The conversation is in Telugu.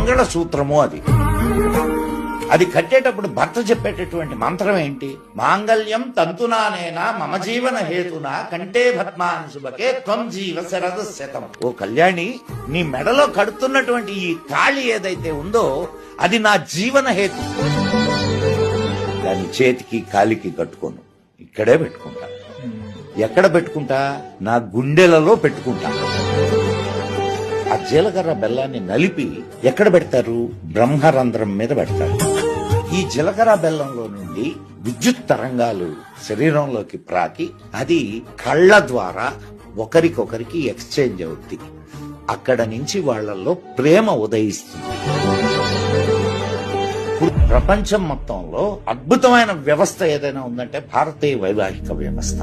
మంగళసూత్రము అది. అది కట్టేటప్పుడు భర్త చెప్పేటటువంటి మంత్రం ఏంటి? మాంగళ్యం తంతునానేనా మమ జీవన హేతునా కంటే భద్మాన్ శుభకే త్వం జీవ శరద శతం. ఓ కళ్యాణి, నీ మెడలో కడుతున్నటువంటి ఈ తాళి ఏదైతే ఉందో అది నా జీవన హేతు. దాని చేతికి కాలికి కట్టుకోను, ఇక్కడే పెట్టుకుంటా. ఎక్కడ పెట్టుకుంటా? నా గుండెలలో పెట్టుకుంటా. ఆ జీలకర్ర బెల్లాన్ని నలిపి ఎక్కడ పెడతారు? బ్రహ్మరంధ్రం మీద పెడతారు. ఈ జీలకర్ర బెల్లంలో నుండి విద్యుత్ తరంగాలు శరీరంలోకి ప్రాకి అది కళ్ళ ద్వారా ఒకరికొకరికి ఎక్స్చేంజ్ అవుతుంది. అక్కడ నుంచి వాళ్లలో ప్రేమ ఉదయిస్తుంది. ప్రపంచం మొత్తంలో అద్భుతమైన వ్యవస్థ ఏదైనా ఉందంటే భారతీయ వైవాహిక వ్యవస్థ.